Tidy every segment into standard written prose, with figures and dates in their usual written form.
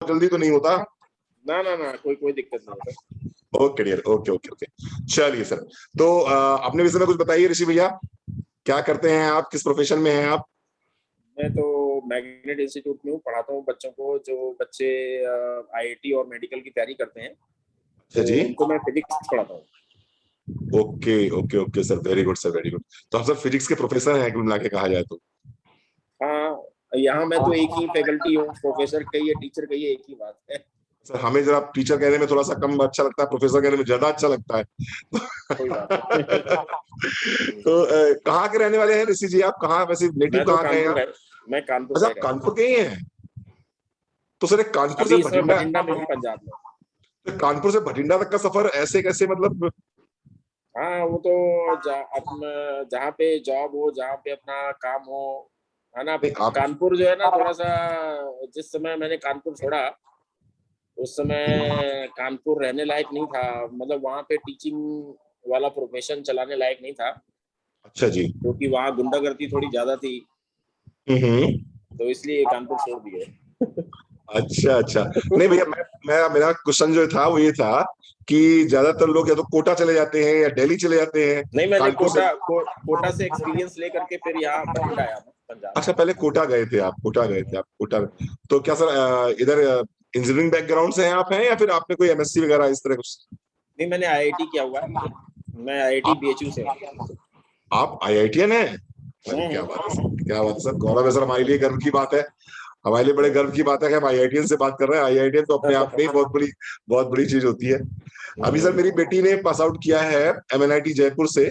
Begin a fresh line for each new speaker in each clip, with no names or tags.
जल्दी तो नहीं होता?
ना ना ना, कोई कोई दिक्कत नहीं है sir.
Okay dear, okay okay okay. चलिए सर, तो अपने विषय में कुछ बताइए ऋषि भैया, क्या करते हैं आप, किस प्रोफेशन में हैं आप?
मैं तो मैग्नेट इंस्टीट्यूट में हूँ, पढ़ाता हूँ बच्चों को। जो बच्चे आईआईटी और मेडिकल की तैयारी करते हैं,
अच्छा
तो
जी,
उनको मैं फिजिक्स पढ़ाता हूँ।
Okay okay okay sir, very good sir, very good. तो आप सर फिजिक्स के प्रोफेसर हैं कुल मिला के कहा जाए तो?
हाँ, यहाँ मैं तो एक ही फैकल्टी हूँ, प्रोफेसर कहिए टीचर कहिए, एक ही बात है।
सर हमें जरा टीचर कहने में थोड़ा सा कम अच्छा लगता है, प्रोफेसर कहने में ज्यादा अच्छा लगता है।
कोई बात नहीं।
तो कहाँ के रहने वाले हैं ऋषि जी आप, कहाँ वैसे नेटिव
मैं तो
कहाँ के हैं
कानपुर
आप?
है, मैं कानपुर
अच्छा
का ही
आप
रहता हूँ।
कानपुर के ही हैं? तो सर कानपुर से
अभी इस समय
भटिंडा,
बठिंडा में हूँ, पंजाब में।
कानपुर से भटिंडा तक का सफर ऐसे कैसे मतलब?
हाँ, वो तो अपना जहाँ पे जॉब हो, जहाँ पे अपना काम हो, है ना।
नहीं आप,
कानपुर जो है ना, थोड़ा सा जिस समय मैंने कानपुर छोड़ा, उस समय कानपुर रहने लायक नहीं था। मतलब वहाँ पे टीचिंग वाला प्रोफेशन चलाने लायक नहीं था,
अच्छा जी।
क्योंकि वहाँ गुंडागर्दी थोड़ी ज्यादा थी,
हम्म।
तो इसलिए कानपुर छोड़ दिए।
अच्छा अच्छा, नहीं भैया मैं मेरा क्वेश्चन जो था वो ये था कि ज्यादातर लोग या तो कोटा चले जाते हैं या दिल्ली चले जाते हैं
नहीं, मैंने
कानपुर से।
कोटा से एक्सपीरियंस लेकर के फिर यहाँ बठिंडा आया मैं, पंजाब।
अच्छा पहले कोटा गए थे आप, कोटा गए थे आप, कोटा। तो क्या सर इधर इंजीनियरिंग बैकग्राउंड से हैं आप, हैं या फिर आपने कोई एमएससी वगैरह इस तरह कुछ?
नहीं, मैंने आईआईटी किया हुआ है, मैं आईआईटी
आप
बीएचयू से हूँ।
आप आईआईटीएन हैं? अरे क्या बात है सर, क्या बात है सर, गौरव है सर, हमारे लिए गर्व की बात है। हमारे लिए बड़े गर्व की बात है कि हम आईआईटीएन से बात कर रहे हैं। आईआईटीएन तो अपने आप में ही बहुत बड़ी चीज होती है। अभी सर मेरी बेटी ने पास आउट किया है एमएनआईटी जयपुर से।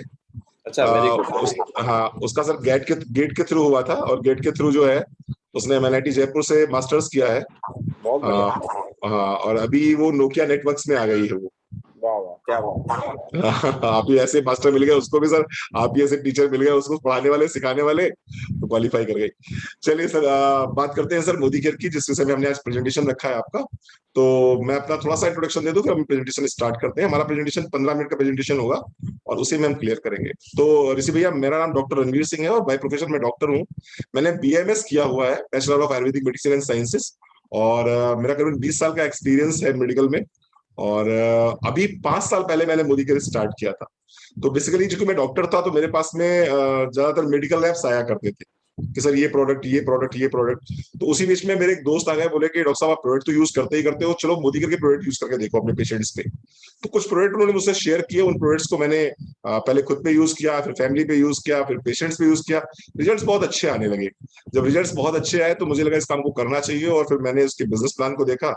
अच्छा, वेरी गुड।
हाँ उसका सर गेट के थ्रू हुआ था, और गेट के थ्रू जो है उसने एमएनआईटी जयपुर से मास्टर्स किया है।
बहुत बढ़िया।
हाँ हाँ, और अभी वो नोकिया नेटवर्क्स में आ गई है वो।
वाह वाह, क्या बात है।
आप ही ऐसे मास्टर मिल गए उसको भी सर, आप ही ऐसे टीचर मिल गए उसको पढ़ाने वाले सिखाने वाले, तो क्वालिफाई कर गई। चलिए सर बात करते हैं सर मोदी केयर की, जिस विषय में हमने आज प्रेजेंटेशन रखा है आपका। तो मैं अपना थोड़ा सा इंट्रोडक्शन दे दूं, फिर हम प्रेजेंटेशन स्टार्ट करते हैं। हमारा प्रेजेंटेशन 15 मिनट का प्रेजेंटेशन होगा और उसी में हम क्लियर करेंगे। तो ऋषि भैया, मेरा नाम डॉक्टर रणवीर सिंह है और बाय प्रोफेशन मैं डॉक्टर हूँ। मैंने बीएमएस किया हुआ है, bachelor of Ayurvedic medicine and sciences. और मेरा करीबन 20 साल का एक्सपीरियंस है मेडिकल में। और अभी 5 साल पहले मैंने मोदी केयर स्टार्ट किया था। तो बेसिकली चूंकि मैं डॉक्टर था तो मेरे पास में ज्यादातर मेडिकल लैब्स आया करते थे कि सर ये प्रोडक्ट ये प्रोडक्ट ये प्रोडक्ट। तो उसी बीच में मेरे एक दोस्त आ गए, बोले कि डॉक्टर साहब आप प्रोडक्ट तो यूज करते ही करते हो, चलो मोदी केयर के प्रोडक्ट यूज करके देखो अपने पेशेंट्स पे। तो कुछ प्रोडक्ट उन्होंने मुझसे शेयर किए, उन प्रोडक्ट्स को मैंने पहले खुद पे यूज किया, फिर फैमिली पे यूज किया, फिर पेशेंट्स पे यूज किया। रिजल्ट्स बहुत अच्छे आने लगे। जब रिजल्ट्स बहुत अच्छे आए तो मुझे लगा इस काम को करना चाहिए, और फिर मैंने उसके बिजनेस प्लान को देखा।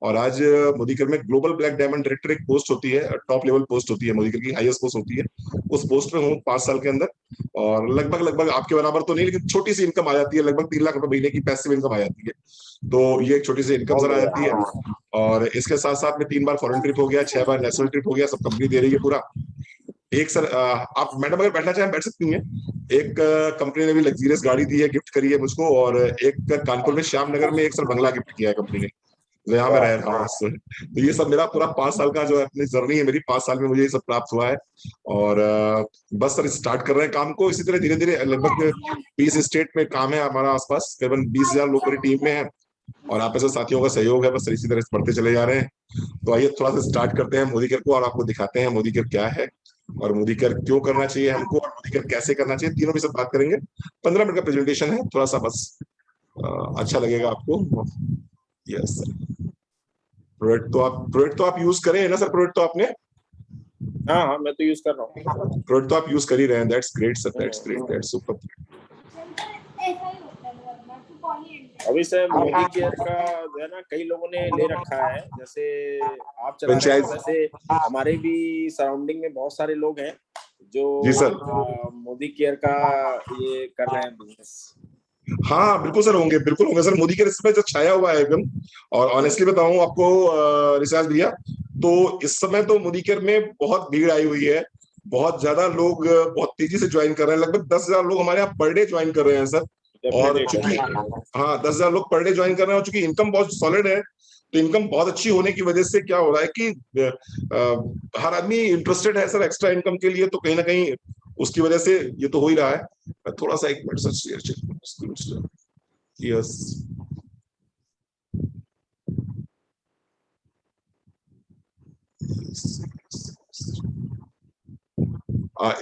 और आज मोदी केयर में ग्लोबल ब्लैक डायमंड डायरेक्टर एक पोस्ट होती है, टॉप लेवल पोस्ट होती है, मोदी केयर की हाईएस्ट पोस्ट होती है। उस पोस्ट में हूँ 5 साल के अंदर। और लगभग लगभग आपके बराबर तो नहीं, लेकिन छोटी सी इनकम आ जाती है, लगभग 3 लाख रुपए महीने की पैसिव इनकम आ जाती है। तो ये एक छोटी सी इनकम
बहुत
सर आ
बढ़िया।
जाती है। और इसके साथ साथ में 3 बार फॉरेन ट्रिप हो गया, 6 बार नेशनल ट्रिप हो गया, सब कंपनी दे रही है पूरा। एक सर आप मैडम अगर बैठना चाहें बैठ सकती हैं। एक कंपनी ने भी लग्जरियस गाड़ी दी है, गिफ्ट करी है मुझको। और एक कानपुर में श्याम नगर में एक सर बंगला गिफ्ट किया है कंपनी ने, तो यहाँ मैं
वाह।
रह रहा हूँ सर। तो ये सब मेरा पूरा 5 साल का जो है अपनी जर्नी है, मेरी 5 साल में मुझे ये सब प्राप्त हुआ है। और बस सर स्टार्ट कर रहे हैं काम को इसी तरह धीरे धीरे। लगभग 20 स्टेट में काम है हमारा आसपास, करीबन 20,000 लोग मेरी टीम में है। और आप ऐसे साथियों का सहयोग है, बस इसी तरह से बढ़ते चले जा रहे हैं। तो आइए थोड़ा सा स्टार्ट करते हैं मोदी केयर को, और आपको दिखाते हैं मोदी केयर क्या है, और मोदी केयर क्यों करना चाहिए हमको, और मोदी केयर कैसे करना चाहिए, तीनों की सब बात करेंगे। 15 मिनट का प्रेजेंटेशन है, थोड़ा सा बस अच्छा लगेगा आपको। Yes sir. प्रोडक्ट तो आप यूज करें है ना सर, प्रोडक्ट तो आपने,
हाँ हाँ, मैं तो यूज कर रहा हूँ।
प्रोडक्ट तो आप यूज कर ही रहे हैं। That's great sir, that's great,
hmm.
That's super.
अभी से मोदी केयर का जो है ना, कई लोगों ने ले रखा है, जैसे आप चला रहे हैं
फ्रेंचाइज।
वैसे हमारे भी सराउंडिंग में बहुत सारे लोग हैं जो
जी सर।
मोदी केयर का ये कर रहे हैं बिजनेस।
हाँ बिल्कुल सर, होंगे, बिल्कुल होंगे सर। मोदी केयर इस पे जो छाया हुआ है एकदम। और ऑनेस्टली बताऊं आपको रिसाज भैया, तो इस समय तो मोदी केयर में बहुत भीड़ आई हुई है। बहुत ज्यादा लोग बहुत तेजी से ज्वाइन कर रहे हैं, लगभग 10,000 लोग हमारे यहाँ पर डे ज्वाइन कर रहे हैं सर। और
डेफिनेटली
चूंकि
डेफिनेटली।
हाँ 10,000 लोग पर डे ज्वाइन कर रहे हैं, और चूंकि इनकम बहुत सॉलिड है, तो इनकम बहुत अच्छी होने की वजह से क्या हो रहा है कि हर आदमी इंटरेस्टेड है सर एक्स्ट्रा इनकम के लिए, तो कहीं ना कहीं उसकी वजह से ये तो हो ही रहा है। थोड़ा सा एक minute sir, yes.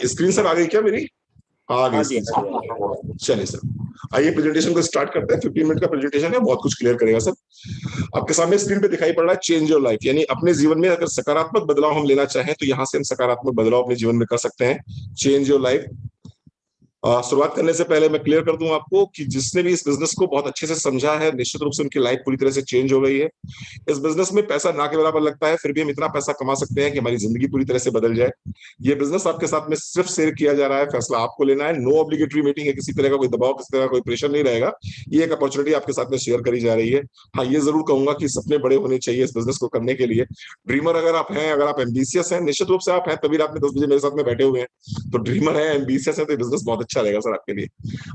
Screen sir आ गई क्या मेरी? आ गई
हाँ जी,
स्क्रीन
हाँ जी, हाँ जी।
सर। चलिए सर, आइए प्रेजेंटेशन को स्टार्ट करते हैं। 15 मिनट का प्रेजेंटेशन है, बहुत कुछ क्लियर करेगा सर। आपके सामने स्क्रीन पे दिखाई पड़ रहा है चेंज योर लाइफ, यानी अपने जीवन में अगर सकारात्मक बदलाव हम लेना चाहें तो यहाँ से हम सकारात्मक बदलाव अपने जीवन में कर सकते हैं। Change your life. शुरुआत करने से पहले मैं क्लियर कर दूं आपको कि जिसने भी इस बिजनेस को बहुत अच्छे से समझा है, निश्चित रूप से उनकी लाइफ पूरी तरह से चेंज हो गई है। इस बिजनेस में पैसा ना के बराबर लगता है, फिर भी हम इतना पैसा कमा सकते हैं कि हमारी जिंदगी पूरी तरह से बदल जाए। ये बिजनेस आपके साथ में सिर्फ शेयर किया जा रहा है, फैसला आपको लेना है। नो ऑब्लिगेटरी मीटिंग है, किसी तरह का कोई दबाव, किसी तरह का कोई प्रेशर नहीं रहेगा। ये एक अपॉर्चुनिटी आपके साथ में शेयर करी जा रही है। हाँ, ये जरूर कहूंगा कि सपने बड़े होने चाहिए इस बिजनेस को करने के लिए। ड्रीमर अगर आप हैं, अगर आप एम्बिशियस हैं, निश्चित रूप से आप हैं, तभी रात में 10 बजे मेरे साथ में बैठे हुए हैं। तो ड्रीमर है, एम्बिशियस है, तो बिजनेस बहुत अच्छा रहेगा सर आपके लिए।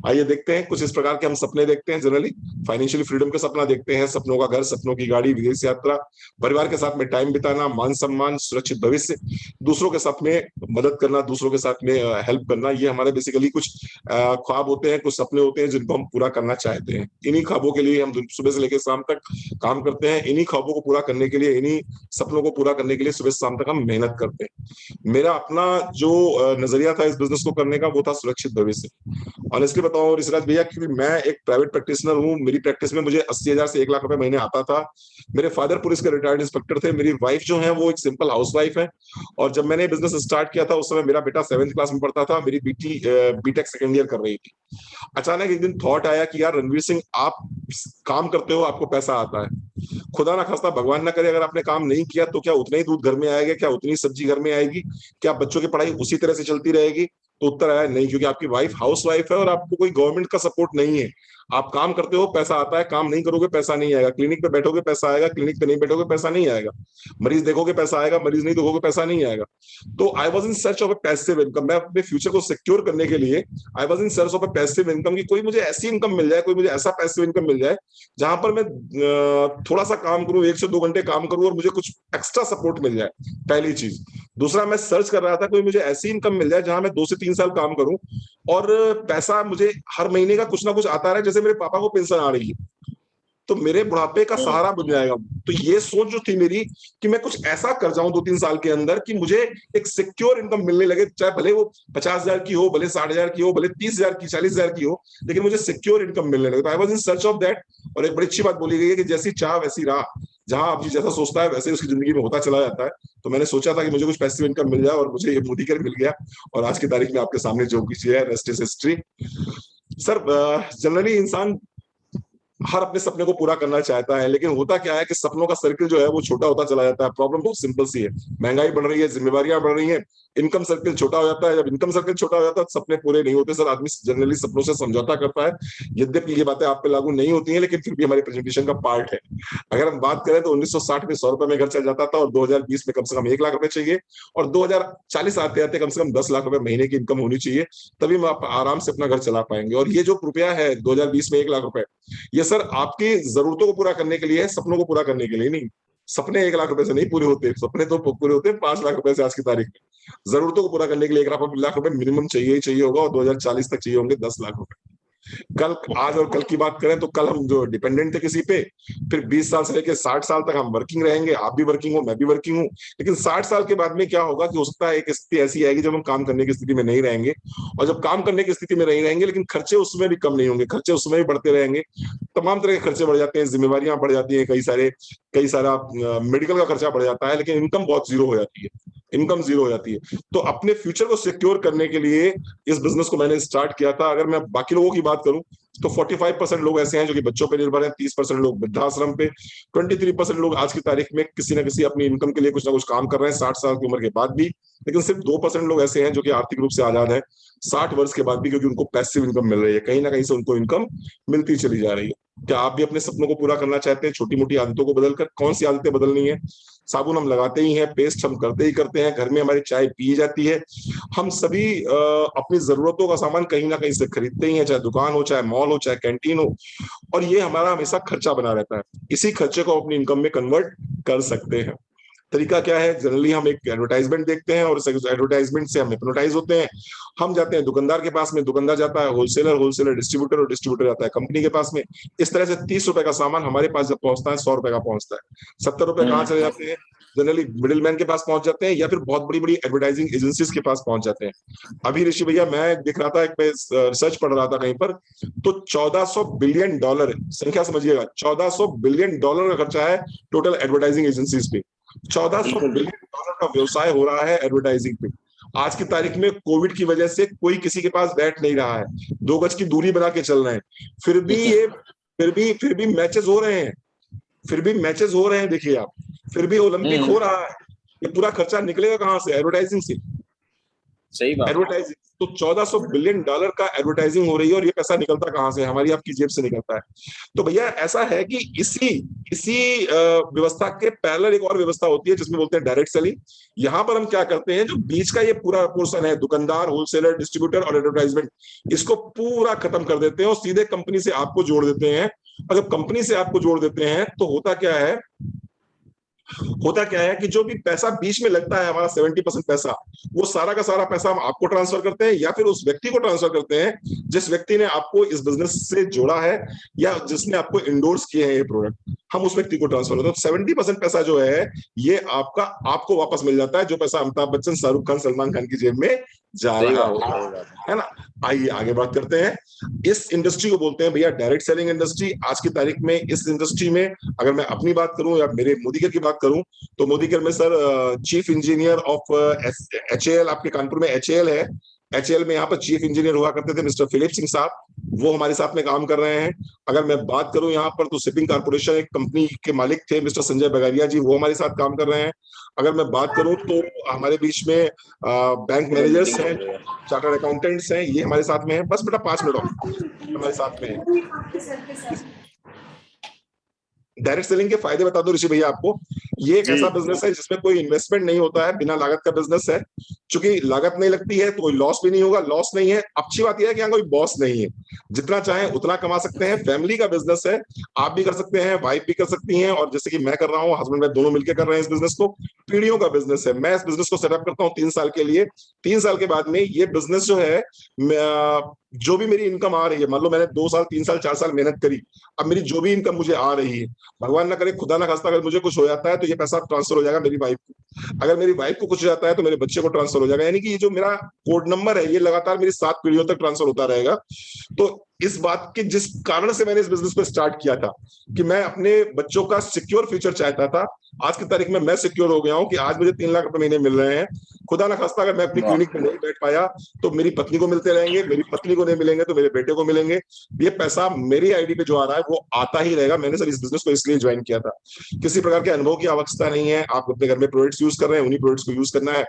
आइए देखते हैं कुछ इस प्रकार के हम सपने देखते हैं। जनरली फाइनेंशियली फ्रीडम का सपना देखते हैं, सपनों का घर, सपनों की गाड़ी, विदेश यात्रा, परिवार के साथ में टाइम बिताना, मान सम्मान, सुरक्षित भविष्य, दूसरों के साथ में मदद करना, दूसरों के साथ में हेल्प करना। ये हमारे बेसिकली कुछ ख्वाब होते हैं, कुछ सपने होते हैं जिनको हम पूरा करना चाहते हैं। इन्हीं ख्वाबों के लिए हम सुबह से लेकर शाम तक काम करते हैं। इन्हीं ख्वाबों को पूरा करने के लिए, इन्हीं सपनों को पूरा करने के लिए सुबह से शाम तक हम मेहनत करते हैं। मेरा अपना जो नजरिया था इस बिजनेस को करने का, वो था सुरक्षित भविष्य। ऑनेस्टली बताऊं ऋषिराज भैया, क्योंकि मैं एक प्राइवेट प्रैक्टिशनर हूँ, मेरी प्रैक्टिस में मुझे 80,000 से 1 लाख रुपए महीने आता था। मेरे फादर पुलिस के रिटायर्ड इंस्पेक्टर थे, मेरी वाइफ जो है वो एक सिंपल हाउस वाइफ है। और जब मैंने बिजनेस स्टार्ट किया था उस समय मेरा बेटा 7th क्लास में पढ़ता था, मेरी बेटी बीटेक सेकेंड ईयर कर रही थी। अचानक एक दिन थॉट आया कि यार रणवीर सिंह, आप काम करते हो, आपको पैसा आता है, खुदा ना खास्ता भगवान ना करे अगर आपने काम नहीं किया तो क्या उतना ही दूध घर में आएगा? क्या उतनी सब्जी घर में आएगी? क्या बच्चों की पढ़ाई उसी तरह से चलती रहेगी? तो उत्तर आया नहीं, क्योंकि आपकी वाइफ हाउस वाइफ है और आपको कोई गवर्नमेंट का सपोर्ट नहीं है। आप काम करते हो, पैसा आता है, काम नहीं करोगे पैसा नहीं आएगा। क्लिनिक पे बैठोगे पैसा आएगा, क्लिनिक पे नहीं बैठोगे पैसा नहीं आएगा। मरीज देखोगे पैसा आएगा, मरीज नहीं देखोगे पैसा नहीं आएगा। तो I was in search of A passive income. मैं अपने फ्यूचर को सिक्योर करने के लिए I was in search of A passive income, की कोई मुझे ऐसी इनकम मिल जाए, कोई मुझे ऐसा पैसिव इनकम मिल जाए जहां पर मैं थोड़ा सा काम करूं, 1 से 2 घंटे काम करूं और मुझे कुछ एक्स्ट्रा सपोर्ट मिल जाए, पहली चीज। दूसरा, मैं सर्च कर रहा था कोई मुझे ऐसी इनकम मिल जाए जहां मैं 2 से 3 साल काम करूं और पैसा मुझे हर महीने का कुछ ना कुछ आता रहे, जैसे मेरे पापा को पेंशन आ रही है, तो मेरे बुढ़ापे का सहारा बन जाएगा। तो ये सोच जो थी मेरी कि मैं कुछ ऐसा कर जाऊं 2-3 साल के अंदर कि मुझे एक सिक्योर इनकम मिलने लगे, चाहे भले वो 50,000 की हो, भले 60,000 की हो, भले 30,000 की, 40,000 की हो, लेकिन मुझे सिक्योर इनकम मिलने लगे। तो I was in search of that. और एक बड़ी अच्छी बात बोली गई है कि जैसी चाह वैसी राह, जहां आदमी जैसा सोचता है वैसे उसकी जिंदगी में होता चला जाता है। तो मैंने सोचा था कि मुझे कुछ पैसिव इनकम मिल जाए और मुझे ये मोदी कर मिल गया। और आज की तारीख में आपके सामने जो कुछ है, rest is history. Sir, generally इंसान हर अपने सपने को पूरा करना चाहता है, लेकिन होता क्या है कि सपनों का सर्किल जो है वो छोटा होता चला जाता है। प्रॉब्लम बहुत सिंपल सी है, महंगाई बढ़ रही है, जिम्मेवारियां बढ़ रही हैं, इनकम सर्किल छोटा हो जाता है। जब इनकम सर्किल छोटा हो जाता है तो सपने पूरे नहीं होते सर। आदमी जनरली सपनों से समझौता करता है। यद्यपि ये बातें आप पे लागू नहीं होती हैं, लेकिन फिर भी हमारे प्रेजेंटेशन का पार्ट है। अगर हम बात करें तो 1960 में 100 रुपए में घर चल जाता था और 2020 में कम से कम 1 लाख रुपए चाहिए और 2040 आते आते कम से कम 10 लाख रुपए महीने की इनकम होनी चाहिए, तभी हम आप आराम से अपना घर चला पाएंगे। और ये जो रुपया है 2020 में 1 लाख रुपए, ये सर आपकी जरूरतों को पूरा करने के लिए है, सपनों को पूरा करने के लिए नहीं। सपने 1 लाख रुपए से नहीं पूरे होते, सपने तो पूरे होते हैं 5 लाख रुपए से। आज की तारीख में जरूरतों को पूरा करने के लिए 1 लाख रुपए मिनिमम चाहिए ही चाहिए होगा और 2040 तक चाहिए होंगे 10 लाख रुपए। कल, आज और कल की बात करें तो कल हम जो डिपेंडेंट थे किसी पे, फिर 20 साल से लेकर 60 साल तक हम वर्किंग रहेंगे। आप भी वर्किंग हो, मैं भी वर्किंग हूँ, लेकिन 60 साल के बाद में क्या होगा कि हो सकता है एक स्थिति ऐसी आएगी जब हम काम करने की स्थिति में नहीं रहेंगे। और जब काम करने की स्थिति में नहीं रहेंगे, लेकिन खर्चे उसमें भी कम नहीं होंगे, खर्चे उसमें भी बढ़ते रहेंगे। तमाम तरह के खर्चे बढ़ जाते हैं, जिम्मेवारियां बढ़ जाती हैं, कई सारा मेडिकल का खर्चा बढ़ जाता है, लेकिन इनकम बहुत जीरो हो जाती है, इनकम जीरो हो जाती है। तो अपने फ्यूचर को सिक्योर करने के लिए इस बिजनेस को मैंने स्टार्ट किया था। अगर मैं बाकी लोगों की बात करूं तो 45% लोग ऐसे हैं जो कि बच्चों पर निर्भर हैं, 30% लोग वृद्धाश्रम पे, 23% लोग आज की तारीख में किसी न किसी अपनी इनकम के लिए कुछ ना कुछ काम कर रहे हैं 60 साल की उम्र के बाद भी। लेकिन सिर्फ 2% लोग ऐसे हैं जो कि आर्थिक रूप से आजाद हैं 60 वर्ष के बाद भी, क्योंकि उनको पैसिव इनकम मिल रही है, कहीं ना कहीं से उनको इनकम मिलती चली जा रही है। क्या आप भी अपने सपनों को पूरा करना चाहते हैं? छोटी मोटी आदतों को बदलकर। कौन सी आदतें बदलनी है? साबुन हम लगाते ही हैं, पेस्ट हम करते ही करते हैं, घर में हमारी चाय पी जाती है, हम सभी अपनी जरूरतों का सामान कहीं ना कहीं से खरीदते ही हैं, चाहे दुकान हो, चाहे मॉल हो, चाहे कैंटीन हो, और ये हमारा हमेशा खर्चा बना रहता है। इसी खर्चे को अपनी इनकम में कन्वर्ट कर सकते हैं। तरीका क्या है? जनरली हम एक एडवर्टाइजमेंट देखते हैं और उस एडवर्टाइजमेंट से हम हिप्नोटाइज होते हैं। हम जाते हैं दुकानदार के पास में, दुकानदार जाता है होलसेलर, होलसेलर डिस्ट्रीब्यूटर और डिस्ट्रीब्यूटर जाता है कंपनी के पास में। इस तरह से 30 रुपए का सामान हमारे पास जब पहुंचता है 100 रुपए का पहुंचता है। 70 रुपए कहाँ चले जाते हैं? जनरली मिडिल मैन के पास पहुंच जाते हैं या फिर बहुत बड़ी बड़ी एडवर्टाइजिंग एजेंसीज के पास पहुंच जाते हैं। अभी ऋषि भैया मैं देख रहा था, एक मैं रिसर्च पढ़ रहा था कहीं पर, तो $1400 बिलियन, संख्या समझिएगा, $1400 बिलियन का खर्चा है टोटल एडवर्टाइजिंग एजेंसीज पे। चौदह सौ
बिल्कुल
बिलियन डॉलर का व्यवसाय हो रहा है एडवर्टाइजिंग पे। आज की तारीख में कोविड की वजह से कोई किसी के पास बैठ नहीं रहा है, 2 गज की दूरी बना के चल रहे हैं, फिर भी ये फिर भी मैचेस हो रहे हैं, फिर भी मैचेस हो रहे हैं, देखिए आप, फिर भी ओलंपिक हो रहा है। ये पूरा खर्चा निकलेगा कहां से? एडवर्टाइजिंग से।
सही बात।
एडवर्टाइजिंग तो $1400 बिलियन का एडवर्टाइजिंग हो रही है, और ये पैसा निकलता कहां से? हमारी आपकी जेब से निकलता है। तो भैया ऐसा है कि इसी इसी व्यवस्था के पैरेलल एक और व्यवस्था होती है जिसमें बोलते हैं डायरेक्ट सेलिंग। यहां पर हम क्या करते हैं, जो बीच का ये पूरा पोर्शन है, दुकानदार, होलसेलर, डिस्ट्रीब्यूटर और एडवर्टाइजमेंट, इसको पूरा खत्म कर देते हैं और सीधे कंपनी से आपको जोड़ देते हैं। और जब कंपनी से आपको जोड़ देते हैं तो होता क्या है कि जो भी पैसा बीच में लगता है, हमारा 70% पैसा, वो सारा का सारा पैसा हम आपको ट्रांसफर करते हैं या फिर उस व्यक्ति को ट्रांसफर करते हैं जिस व्यक्ति ने आपको इस बिजनेस से जोड़ा है या जिसने आपको इंडोर्स किए हैं ये प्रोडक्ट, हम उस व्यक्ति को ट्रांसफर करते हैं। 70% पैसा जो है ये आपको वापस मिल जाता है, जो पैसा अमिताभ बच्चन, शाहरुख खान, सलमान खान की जेब में जा
सही
रहा
बात,
होता
सही बात।
है ना। आइए आगे बात करते हैं। इस इंडस्ट्री को बोलते हैं भैया डायरेक्ट सेलिंग इंडस्ट्री। आज की तारीख में इस इंडस्ट्री में अगर मैं अपनी बात करूं या मेरे मोदीकर की बात करूं, तो मोदीकर में sir chief engineer of HAL, आपके कानपुर में एचएएल है, एचएएल में यहाँ पर चीफ इंजीनियर हुआ करते थे मिस्टर फिलिप सिंह साहब, वो हमारे साथ में काम कर रहे हैं। अगर मैं बात करूं यहाँ पर, तो शिपिंग कारपोरेशन एक कंपनी के मालिक थे मिस्टर संजय बगारिया जी, वो हमारे साथ काम कर रहे हैं। अगर मैं बात करूं तो हमारे बीच में बैंक मैनेजर्स हैं, चार्टर्ड अकाउंटेंट्स हैं, ये हमारे साथ में है। बस बेटा 5 मिनट और हमारे साथ में है। डायरेक्ट सेलिंग के फायदे बता दो ऋषि भैया आपको। ये एक ऐसा बिजनेस है जिसमें कोई इन्वेस्टमेंट नहीं होता है, बिना लागत का बिजनेस है। चूंकि लागत नहीं लगती है तो कोई लॉस भी नहीं होगा, लॉस नहीं है। अच्छी बात यह है कि यहाँ कोई बॉस नहीं है, जितना चाहे उतना कमा सकते हैं। फैमिली का बिजनेस है, आप भी कर सकते हैं, वाइफ भी कर सकती हैं, और जैसे कि मैं कर रहा हूँ, हस्बैंड वाइफ दोनों मिलकर कर रहे हैं इस बिजनेस को। पीढ़ियों का बिजनेस है। मैं इस बिजनेस को सेटअप करता हूँ 3 साल के लिए। 3 साल के बाद में ये बिजनेस जो है, जो भी मेरी इनकम आ रही है, मान लो मैंने 2 साल 3 साल 4 साल मेहनत करी, अब मेरी जो भी इनकम मुझे आ रही है, भगवान ना करे, खुदा ना खास्ता, अगर मुझे कुछ हो जाता है तो ये पैसा ट्रांसफर हो जाएगा मेरी वाइफ को। अगर मेरी वाइफ को कुछ हो जाता है तो मेरे बच्चे को ट्रांसफर हो जाएगा। यानी कि ये जो मेरा कोड नंबर है, ये लगातार मेरी 7 पीढ़ियों तक ट्रांसफर होता रहेगा। तो इस बात के जिस कारण से मैंने इस बिजनेस को स्टार्ट किया था कि मैं अपने बच्चों का सिक्योर फ्यूचर चाहता था, आज की तारीख में मैं सिक्योर हो गया हूं कि आज मुझे 3 लाख रुपए महीने मिल रहे हैं। खुदा ना खास्ता अगर मैं अपनी क्लिनिक में नहीं बैठ पाया तो मेरी पत्नी को मिलते रहेंगे, मेरी पत्नी को नहीं मिलेंगे तो मेरे बेटे को मिलेंगे। ये पैसा मेरी आईडी पे जो आ रहा है वो आता ही रहेगा। मैंने सर इस बिजनेस को इसलिए ज्वाइन किया था। किसी प्रकार के अनुभव की आवश्यकता नहीं है, आप अपने घर में प्रोडक्ट्स यूज कर रहे हैं, उन्हीं प्रोडक्ट्स को यूज करना है।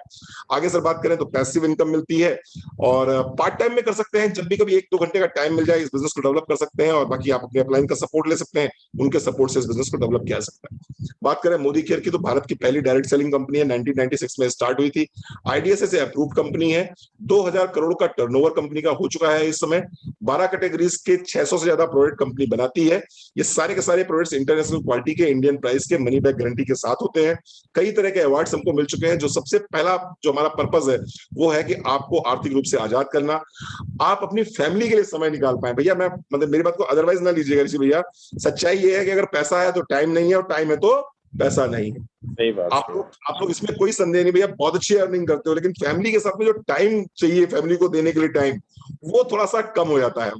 आगे सर बात करें तो पैसिव इनकम मिलती है, और पार्ट टाइम में कर सकते हैं, जब भी कभी 1-2 घंटे का टाइम मिल जाए इस बिजनेस को डेवलप कर सकते हैं। और बाकी आप अपने अपलाइन का सपोर्ट ले सकते हैं, उनके सपोर्ट से इस बिजनेस को डेवलप किया जा सकता है। बात करें मोदी केयर की, तो भारत की पहली डायरेक्ट सेलिंग कंपनी है, 1996 में स्टार्ट हुई थी। आईडीएसए से अप्रूव्ड कंपनी है। 2000 करोड़ का टर्नओवर कंपनी का हो चुका है इस समय। 12 कैटेगरीज के 600 से ज्यादा प्रोडक्ट कंपनी बनाती है। ये सारे के सारे प्रोडक्ट्स इंटरनेशनल क्वालिटी के, इंडियन प्राइस के, मनी बैक गारंटी के साथ होते हैं। कई तरह के अवार्ड्स हमको मिल चुके हैं। जो सबसे पहला जो हमारा पर्पस है वो है कि आपको आर्थिक रूप से आजाद करना, आप अपनी फैमिली के लिए समय निकाल पाए। भैया मैं मतलब मेरी बात को अदरवाइज ना लीजिएगा ऋषि भैया, सच्चाई ये है कि अगर पैसा है तो टाइम नहीं है, और टाइम है तो पैसा नहीं है।
सही बात।
आप लोग इसमें कोई संदेह नहीं भैया, बहुत अच्छी अर्निंग करते हो, लेकिन फैमिली के साथ में जो टाइम चाहिए फैमिली को देने के लिए, टाइम वो थोड़ा सा कम हो जाता है,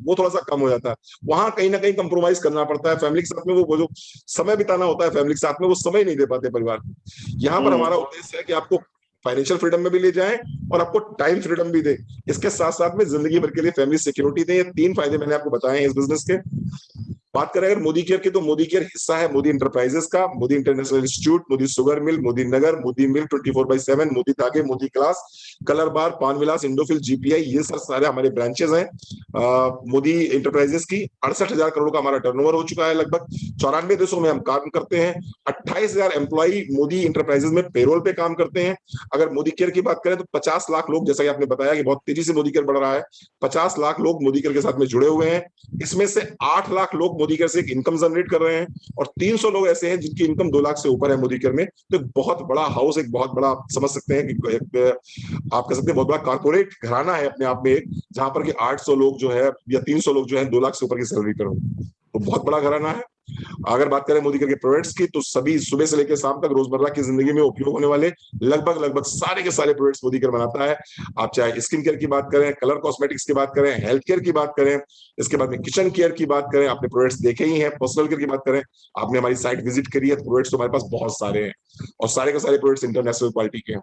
वहां कहीं ना कहीं कंप्रोमाइज करना पड़ता है। फैमिली के साथ में वो जो समय बिताना होता है फैमिली के साथ में, वो समय नहीं दे पाते परिवार को। यहाँ पर हमारा उद्देश्य है कि आपको फाइनेंशियल फ्रीडम में भी ले जाएं और आपको टाइम फ्रीडम भी दे, इसके साथ साथ में जिंदगी भर के लिए फैमिली सिक्योरिटी दें। ये 3 फायदे मैंने आपको बताए हैं इस बिजनेस के। बात करें अगर मोदी केयर की, तो मोदी केयर हिस्सा है मोदी इंटरप्राइजेस का, Modi international institute, Modi sugar mill, Modi Nagar, Modi mill 24/7, Modi धागे, Modi class, colour bar, Pan Vilas, Indofil, GPI, ये सर सारे हमारे ब्रांचेस हैं मोदी इंटरप्राइजेस की। 68,000 करोड़ का हमारा टर्नओवर हो चुका है। लगभग 94 देशों में हम काम करते हैं। 28,000 एम्प्लॉई मोदी इंटरप्राइजेस में पेरोल पे काम करते हैं। अगर मोदी केयर की बात करें तो 50 लाख लोग, जैसा कि आपने बताया कि बहुत तेजी से मोदी केयर बढ़ रहा है, 50 लाख लोग मोदी केयर के साथ में जुड़े हुए हैं। इसमें से 8 लाख लोग मोदी केयर से एक इनकम जनरेट कर रहे हैं, और 300 लोग ऐसे हैं जिनकी इनकम 2 लाख से ऊपर है मोदी केयर में। तो एक बहुत बड़ा हाउस, एक बहुत बड़ा समझ सकते हैं कि आप कह सकते हैं बहुत बड़ा कारपोरेट घराना है अपने आप में एक, जहां पर कि 800 लोग जो है या 300 लोग जो है 2 लाख से ऊपर की सैलरी पर हो, तो बहुत बड़ा घराना है। अगर बात करें मोदी केयर के प्रोडक्ट्स की, तो सभी सुबह से लेकर शाम तक रोजमर्रा की जिंदगी में उपयोग होने वाले लगभग लगभग सारे के सारे प्रोडक्ट्स मोदी केयर बनाता है। आप चाहे स्किन केयर की बात करें, कलर कॉस्मेटिक्स की बात करें, हेल्थ केयर की बात करें, इसके बाद में किचन केयर की बात करें, आपने प्रोडक्ट्स देखे ही हैं, पर्सनल केयर की बात करें, आपने हमारी साइट विजिट करी है, तो प्रोडक्ट्स तो हमारे पास बहुत सारे हैं और सारे के सारे प्रोडक्ट्स इंटरनेशनल क्वालिटी के हैं।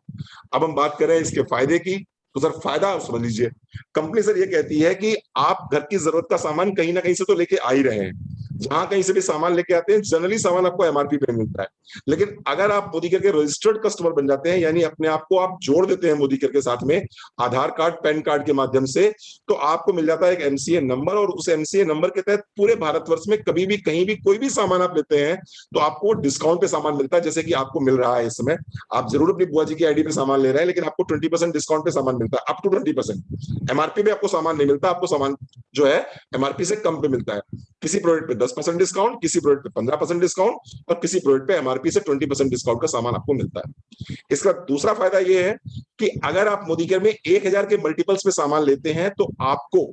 अब हम बात करें इसके फायदे की, तो सर फायदा आप समझ लीजिए, कंपनी सर ये कहती है कि आप घर की जरूरत का सामान कहीं ना कहीं से तो लेके आ ही रहे हैं, जहां कहीं से भी सामान लेके आते हैं जनरली सामान आपको एमआरपी पे मिलता है। लेकिन अगर आप मोदी केयर के रजिस्टर्ड कस्टमर बन जाते हैं, यानी अपने आप को आप जोड़ देते हैं मोदी केयर के साथ में आधार कार्ड पैन कार्ड के माध्यम से, तो आपको मिल जाता है एक एमसीए नंबर, और उस एमसीए नंबर के तहत पूरे भारतवर्ष में कभी भी कहीं भी कोई भी सामान आप लेते हैं तो आपको डिस्काउंट पे सामान मिलता है। जैसे कि आपको मिल रहा है इस समय, आप जरूर अपनी बुआ जी की आईडी पे सामान ले रहे हैं, लेकिन आपको 20% डिस्काउंट पे सामान मिलता है, अप टू 20%। एमआरपी पे आपको सामान नहीं मिलता, आपको सामान जो है एमआरपी से कम पे मिलता है। किसी प्रोडक्ट पे 10% डिस्काउंट, किसी प्रोडक्ट पे 15% डिस्काउंट, और किसी प्रोडक्ट पे एमआरपी से 20% डिस्काउंट का सामान आपको मिलता है। इसका दूसरा फायदा यह है कि अगर आप मोदी केयर में 1000 के मल्टीपल्स पे सामान लेते हैं तो आपको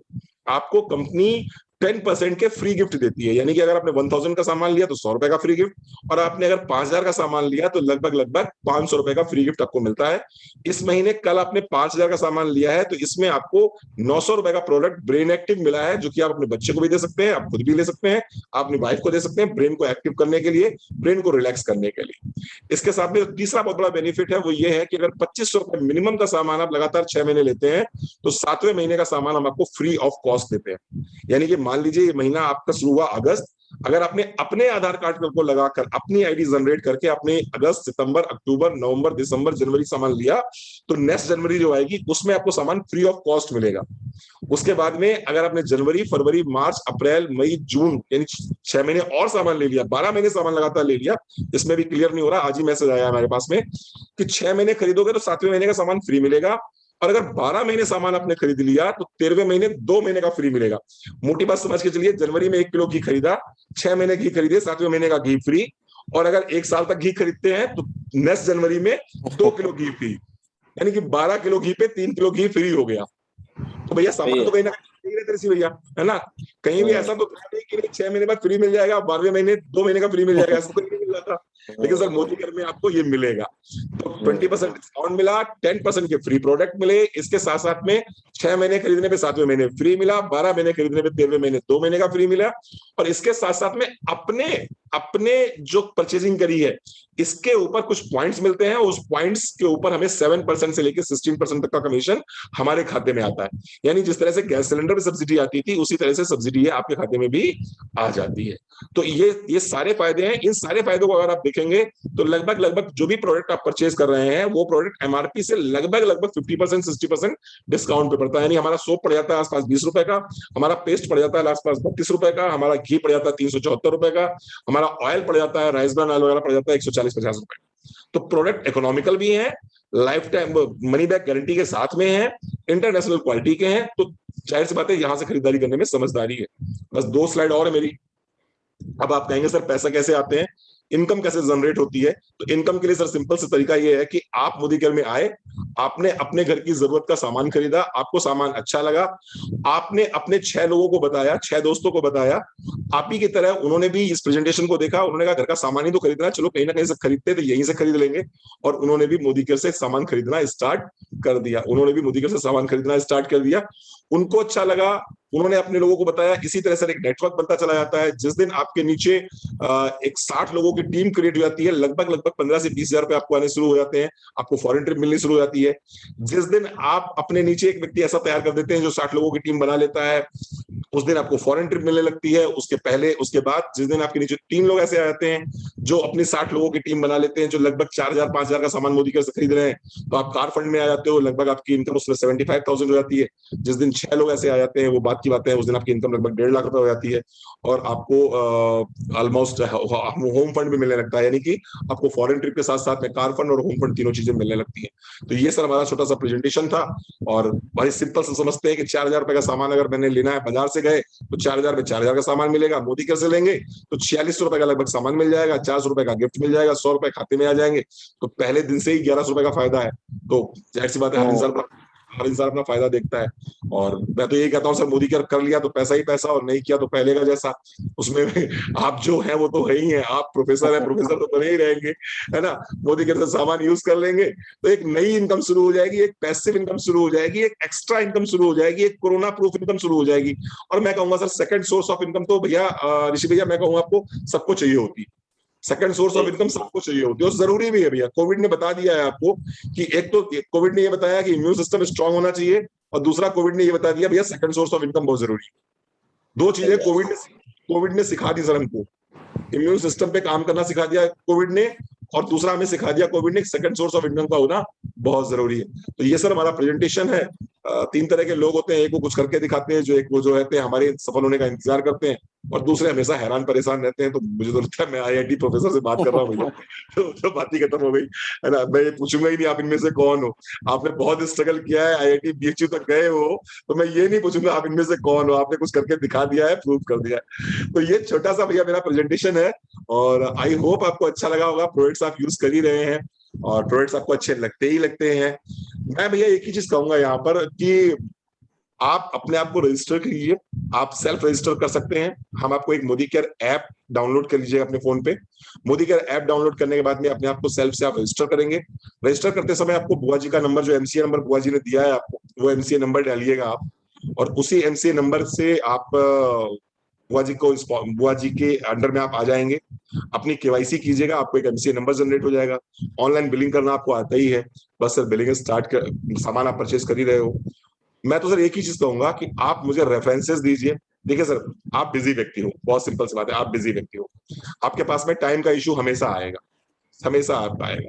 आपको कंपनी 10% के फ्री गिफ्ट देती है। यानी कि अगर आपने 1000 का सामान लिया तो 100 रुपए का फ्री गिफ्ट, और आपने अगर 5000 का सामान लिया तो लगभग लगभग 500 रुपए का फ्री गिफ्ट आपको मिलता है। इस महीने कल आपने 5000 का सामान लिया है तो इसमें आपको 900 रुपए का प्रोडक्ट ब्रेन एक्टिव मिला है, जो कि आप अपने बच्चे को भी दे सकते हैं, आप खुद भी ले सकते हैं, आप अपनी वाइफ को दे सकते हैं, ब्रेन को एक्टिव करने के लिए, ब्रेन को रिलैक्स करने के लिए। इसके साथ में तीसरा बहुत बड़ा बेनिफिट है वो ये है कि अगर 2500 रुपए मिनिमम का सामान आप लगातार 6 महीने लेते हैं तो 7वें महीने का सामान हम आपको फ्री ऑफ कॉस्ट देते हैं। यानी कि मान लीजिए ये महीना आपका शुरू हुआ अगस्त, अगर आपने अपने आधार कार्ड को लगाकर अपनी आईडी जनरेट करके अपने अगस्त, सितंबर, अक्टूबर, नवंबर, दिसंबर, जनवरी सामान लिया, तो नेक्स्ट जनवरी जो आएगी उसमें आपको सामान फ्री ऑफ कॉस्ट मिलेगा। उसके बाद में अगर आपने जनवरी, फरवरी, मार्च, अप्रैल, मई, जून यानी 6 महीने और सामान ले लिया, 12 महीने सामान लगातार ले लिया, इसमें भी क्लियर नहीं हो रहा, आज ही मैसेज आया हमारे पास में कि 6 महीने खरीदोगे तो 7वें महीने का सामान फ्री मिलेगा, और अगर 12 महीने सामान आपने खरीद लिया तो 13वें महीने 2 महीने का फ्री मिलेगा। मोटी बात समझ के चलिए, जनवरी में 1 किलो घी खरीदा, 6 महीने घी खरीदे, 7वें महीने का घी फ्री, और अगर 1 साल तक घी खरीदते हैं तो नेक्स्ट जनवरी में 2 किलो घी फ्री, यानी कि 12 किलो घी पे 3 किलो घी फ्री हो गया। तो भैया सामान तो कहीं ना कहीं रहते ऋषि भैया, है ना, कहीं भी ऐसा तो नहीं कि 6 महीने बाद फ्री मिल जाएगा, 12वें महीने 2 महीने का फ्री मिल जाएगा, ऐसा तो नहीं मिल रहा था। लेकिन सर मोदी केयर में आपको ये मिलेगा, तो 20% डिस्काउंट मिला, 10% के फ्री प्रोडक्ट मिले, इसके साथ साथ में 6 महीने खरीदने पे 7वें महीने फ्री मिला, 12 महीने खरीदने पे 13वें महीने 2 महीने का फ्री मिला, और इसके साथ साथ में अपने अपने जो परचेजिंग करी है इसके ऊपर कुछ पॉइंट्स मिलते हैं, उस पॉइंट्स के ऊपर हमें 7% से लेकर 16% तक का कमीशन हमारे खाते में आता है। यानी जिस तरह से गैस सिलेंडर में सब्सिडी आती थी उसी तरह से सब्सिडी है आपके खाते में भी आ जाती है। तो ये सारे फायदे हैं। इन सारे फायदों को अगर आप देखेंगे तो लगभग लगभग जो भी प्रोडक्ट आप परचेज कर रहे हैं वो प्रोडक्ट एमआरपी से लगभग लगभग 50% 60% डिस्काउंट पे पड़ता है। यानी हमारा सोप पड़ जाता है आसपास 20 रुपए का, हमारा पेस्ट पड़ जाता है आसपास 32 रुपए का, हमारा घी पड़ जाता है 374 रुपए का, हमारा ऑयल पड़ जाता है, राइस ब्रान ऑयल वगैरह पड़ जाता है 140-50 रुपए। तो प्रोडक्ट इकोनॉमिकल भी है, life time money back guarantee के साथ में है, इंटरनेशनल क्वालिटी के हैं, तो जाहिर सी बात है यहां से खरीदारी करने में समझदारी है। बस 2 स्लाइड और है मेरी। अब आप कहेंगे सर पैसा कैसे आते हैं, इनकम कैसे जनरेट होती है? तो इनकम के लिए सर सिंपल से तरीका ये है कि आप मोदी केयर में आए, आपने अपने घर की जरूरत का सामान खरीदा, आपको सामान अच्छा लगा, आपने अपने 6 लोगों को बताया, 6 दोस्तों को बताया, आप ही की तरह उन्होंने भी इस प्रेजेंटेशन को देखा, उन्होंने कहा घर का सामान ही तो खरीदना है, चलो कहीं ना कहीं से खरीदते तो यहीं से खरीद लेंगे, और उन्होंने भी मोदी केयर से सामान खरीदना स्टार्ट कर दिया। उन्होंने भी मोदी केयर से सामान खरीदना स्टार्ट कर दिया, उनको अच्छा लगा, उन्होंने अपने लोगों को बताया। इसी तरह से एक नेटवर्क बनता चला जाता है। जिस दिन आपके नीचे एक 60 लोगों की टीम क्रिएट हो जाती है, लगभग लगभग 15 से 20 हजार रुपए आपको आने शुरू हो जाते हैं, आपको फॉरेन ट्रिप मिलनी शुरू हो जाती है। जिस दिन आप अपने नीचे एक व्यक्ति ऐसा तैयार कर देते हैं जो 60 लोगों की टीम बना लेता है, उस दिन आपको फॉरेन ट्रिप मिलने लगती है। उसके पहले, उसके बाद जिस दिन आपके नीचे 3 लोग ऐसे आ जाते हैं जो अपनी 60 लोगों की टीम बना लेते हैं, जो लगभग 4000-5000 का सामान मोदी केयर से खरीद रहे हैं, तो आप कार फंड में आ जाते हो, लगभग आपकी इनकम उसमें 75,000 हो जाती है। जिस दिन 6 लोग ऐसे आ जाते हैं, वो बात की बात है, उस दिन आपकी इनकम लगभग 1.5 लाख रुपए हो जाती है, और आपको ऑलमोस्ट होम फंड भी मिलने लगता है। यानी कि आपको फॉरेन ट्रिप के साथ साथ में कार फंड और होम फंड तीनों चीजें मिलने लगती हैं। तो ये सर हमारा छोटा सा प्रेजेंटेशन था, और बड़ी सिंपल से समझते हैं कि 4000 रुपए का सामान अगर मैंने लेना है, बाजार से गए तो 4000 में 4000 का सामान मिलेगा, मोदी केयर से लेंगे तो 4600 रुपए का लगभग सामान मिल जाएगा, 400 रुपए का गिफ्ट मिल जाएगा, 100 रुपए खाते में आ जाएंगे, तो पहले दिन से ही 1100 रुपए का फायदा है। तो जाहिर सी बात है हर इंसान हर इंसान अपना फायदा देखता है। और मैं तो यही कहता हूँ सर, मोदी कर लिया तो पैसा ही पैसा, और नहीं किया तो पहले का जैसा। उसमें आप जो है वो तो है ही है, आप प्रोफेसर है, प्रोफेसर तो बने ही रहेंगे, है ना। मोदी के सामान यूज कर लेंगे तो एक नई इनकम शुरू हो जाएगी, एक पैसिव इनकम शुरू हो जाएगी, एक एक्स्ट्रा इनकम शुरू हो जाएगी, एक कोरोना प्रूफ इनकम शुरू हो जाएगी। और मैं कहूंगा sir, second source of income तो भैया, ऋषि भैया, मैं कहूंगा आपको सबको चाहिए होती है। सेकंड सोर्स ऑफ इनकम सबको चाहिए होती है, और जरूरी भी है भैया। कोविड ने बता दिया है आपको कि एक तो कोविड ने ये बताया कि इम्यून सिस्टम स्ट्रांग होना चाहिए, और दूसरा कोविड ने ये बता दिया भैया सेकंड सोर्स ऑफ इनकम बहुत जरूरी है। दो चीजें कोविड ने सिखा दी सर हमको। इम्यून सिस्टम पे काम करना सिखा दिया कोविड ने, और दूसरा हमें सिखा दिया कोविड ने सेकंड सोर्स ऑफ इनकम का होना बहुत जरूरी है। तो ये सर हमारा प्रेजेंटेशन है। तीन तरह के लोग होते हैं, एक वो कुछ करके दिखाते हैं, जो एक वो जो रहते हैं हमारे सफल होने का इंतजार करते हैं, और दूसरे हमेशा हैरान परेशान रहते हैं। तो मुझे तो लगता है मैं आईआईटी प्रोफेसर से बात कर रहा हूँ भैया, तो बात ही खत्म हो गई, है ना। मैं ये पूछूंगा ही नहीं आप इनमें से कौन हो, आपने बहुत स्ट्रगल किया है, आईआईटी बीएचयू तक गए हो, तो मैं ये नहीं पूछूंगा आप इनमें से कौन हो, आपने कुछ करके दिखा दिया है, प्रूव कर दिया है। तो ये छोटा सा भैया मेरा प्रेजेंटेशन है, और आई होप आपको अच्छा लगा होगा। प्रोडक्ट्स आप यूज कर ही रहे हैं, और प्रोडक्ट्स आपको अच्छे लगते ही लगते हैं। मैं भैया एक ही चीज कहूंगा यहाँ पर कि आप अपने आप को रजिस्टर कीजिए, आप सेल्फ रजिस्टर कर सकते हैं। हम आपको एक मोदी केयर ऐप डाउनलोड कर लीजिएगा अपने फोन पे। मोदी केयर ऐप डाउनलोड करने के बाद में अपने आप को सेल्फ से आप रजिस्टर करेंगे। रजिस्टर करते समय आपको बुआ जी का नंबर, जो एमसीए नंबर बुआ जी ने दिया है आपको, वो एमसीए नंबर डालिएगा आप, और उसी एमसीए नंबर से आप बुआ जी के अंडर में आप आ जाएंगे। अपनी केवाईसी कीजिएगा, आपको एक एमसीए नंबर जनरेट हो जाएगा। ऑनलाइन बिलिंग करना आपको आता ही है, बस सर बिलिंग स्टार्ट कर, सामान आप परचेज कर ही रहे हो। मैं तो सर एक ही चीज कहूंगा कि आप मुझे रेफरेंसेस दीजिए। देखिए सर, आप बिजी व्यक्ति हो, बहुत सिंपल सी बात है, आप बिजी व्यक्ति हो, आपके पास में टाइम का इशू हमेशा आएगा, हमेशा आपका आएगा।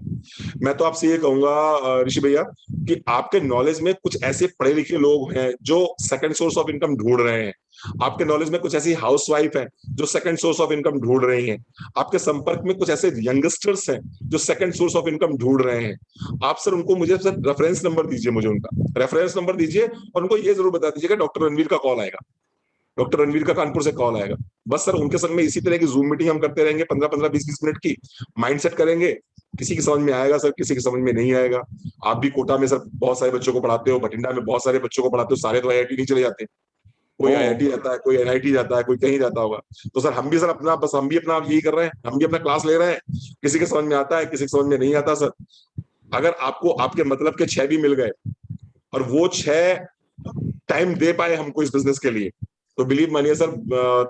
मैं तो आपसे ये कहूंगा ऋषि भैया कि आपके नॉलेज में कुछ ऐसे पढ़े लिखे लोग हैं जो सेकंड सोर्स ऑफ इनकम ढूंढ रहे हैं। आपके नॉलेज में कुछ ऐसी हाउसवाइफ हैं जो सेकंड सोर्स ऑफ इनकम ढूंढ रही हैं। आपके संपर्क में कुछ ऐसे यंगस्टर्स हैं जो सेकंड सोर्स ऑफ इनकम ढूंढ रहे हैं। आप सर उनको, मुझे सर रेफरेंस नंबर दीजिए, मुझे उनका रेफरेंस नंबर दीजिए, और उनको ये जरूर बता दीजिएगा डॉक्टर रणवीर का कॉल आएगा, डॉक्टर रणवीर का कानपुर से कॉल आएगा। बस सर उनके संग में इसी तरह की जूम मीटिंग हम करते रहेंगे, 15-15, 20-20 मिनट की माइंडसेट करेंगे। किसी की समझ में आएगा सर, किसी की समझ में नहीं आएगा। आप भी कोटा में सर बहुत सारे बच्चों को पढ़ाते हो, बठिंडा में बहुत सारे बच्चों को पढ़ाते हो, सारे तो आईआईटी नहीं चले जाते, कोई आईआईटी जाता है, कोई एनआईटी जाता है, कोई कहीं जाता होगा। तो सर हम भी सर अपना, बस हम भी अपना यही कर रहे हैं, हम भी अपना क्लास ले रहे हैं। किसी के समझ में आता है, किसी के समझ में नहीं आता सर। अगर आपको आपके मतलब के 6 भी मिल गए, और वो 6 टाइम दे पाए हमको इस बिजनेस के लिए, तो बिलीव मानिए सर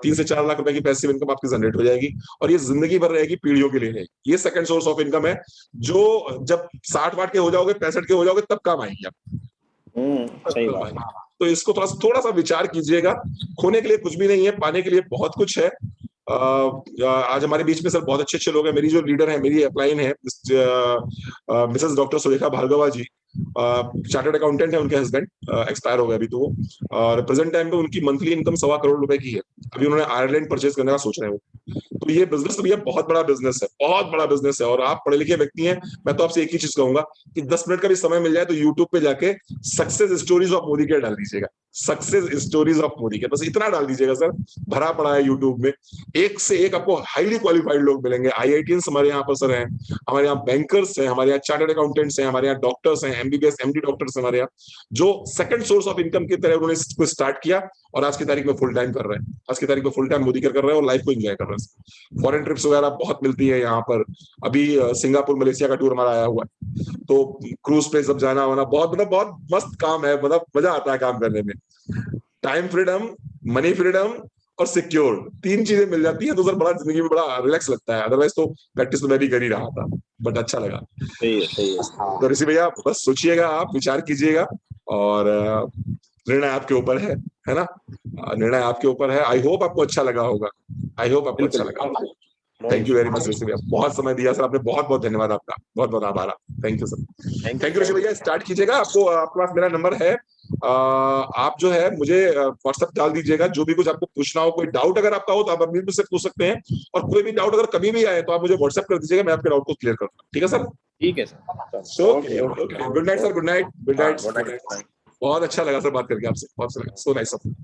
3 से 4 लाख रुपए की पैसिव इनकम आपकी जनरेट हो जाएगी, और ये जिंदगी भर रहेगी, पीढ़ियों के लिए रहेगी। ये सेकंड सोर्स ऑफ इनकम है, जो जब 60 वाट के हो जाओगे, 65 के हो जाओगे, तब काम आएगी आप।
सही बात।
तो इसको थोड़ा सा विचार कीजिएगा। खोने के लिए कुछ भी नहीं है, पाने के लिए बहुत कुछ है। आज हमारे बीच में सर बहुत अच्छे अच्छे लोग हैं। मेरी जो लीडर है, मेरी अपलाइन है, मिसेस डॉक्टर सुरेखा भार्गवा जी, चार्टर्ड अकाउंटेंट है, उनके हस्बैंड एक्सपायर हो गए अभी तो वो, और प्रेजेंट टाइम पे उनकी मंथली इनकम 1.25 करोड़ रुपए की है। अभी उन्होंने आयरलैंड परचेज करने का सोच रहे हैं। तो ये बिजनेस तो भैया बहुत बड़ा बिजनेस है, बहुत बड़ा बिजनेस है, और आप पढ़े लिखे व्यक्ति हैं। मैं तो आपसे एक ही चीज कहूंगा कि 10 मिनट का भी समय मिल जाए तो यूट्यूब पे जाके success stories of Modi care डाल दीजिएगा, success stories of Modi care, बस इतना डाल दीजिएगा सर, भरा पड़ा है यूट्यूब में। एक से एक आपको हाईली क्वालिफाइड लोग मिलेंगे। आईआईटीएंस हमारे यहाँ पर सर हैं, हमारे यहाँ बैंकर्स हैं, हमारे यहाँ चार्टर्ड अकाउंटेंट्स हैं, हमारे यहाँ डॉक्टर्स हैं, एमबीबीएस एमडी डॉक्टर्स हमारे यहाँ, जो सेकंड सोर्स ऑफ इनकम की तरह उन्होंने इसको स्टार्ट किया, और आज की तारीख में फुल टाइम कर रहे हैं, आज की तारीख में फुल टाइम मोदी केयर कर रहे हैं, और लाइफ को एंजॉय कर रहे हैं। फॉरेन ट्रिप्स वगैरह बहुत मिलती है यहाँ पर। अभी सिंगापुर मलेशिया का टूर हमारा आया हुआ है, तो क्रूज पे सब जाना होना बहुत, मतलब बहुत मस्त काम है, मतलब मजा आता है काम करने में। टाइम फ्रीडम, मनी फ्रीडम और सिक्योर, 3 चीजें मिल जाती हैं तो सर बड़ा जिंदगी में बड़ा रिलैक्स लगता है। अदरवाइज तो प्रैक्टिस तो मैं भी कर ही रहा था, बट अच्छा लगा।
सही है, सही है।
तो ऋषि भैया बस सोचिएगा, आप विचार कीजिएगा, और निर्णय आपके ऊपर है ना। निर्णय आपके ऊपर है। आई होप आपको अच्छा लगा होगा, आई होप आपको अच्छा लगा होगा। थैंक यू वेरी मच ऋषि भैया, बहुत समय दिया सर आपने, बहुत बहुत धन्यवाद आपका, बहुत बहुत आभार। Thank you sir, thank you Rishi भैया। स्टार्ट कीजिएगा, आपको आपके पास मेरा नंबर है, आप जो है मुझे व्हाट्सएप डाल दीजिएगा। जो भी कुछ आपको पूछना हो, कोई डाउट अगर आपका हो तो आप अभी मुझसे पूछ सकते हैं, और कोई भी डाउट अगर कभी भी आए तो आप मुझे व्हाट्सएप कर दीजिएगा, मैं आपके डाउट को क्लियर करूंगा। ठीक है सर?
ठीक है sir.
Okay okay, good night sir, good night, good night. बहुत अच्छा लगा सर बात करके आपसे, बहुत अच्छा लगा, सो नाइस ऑफ यू।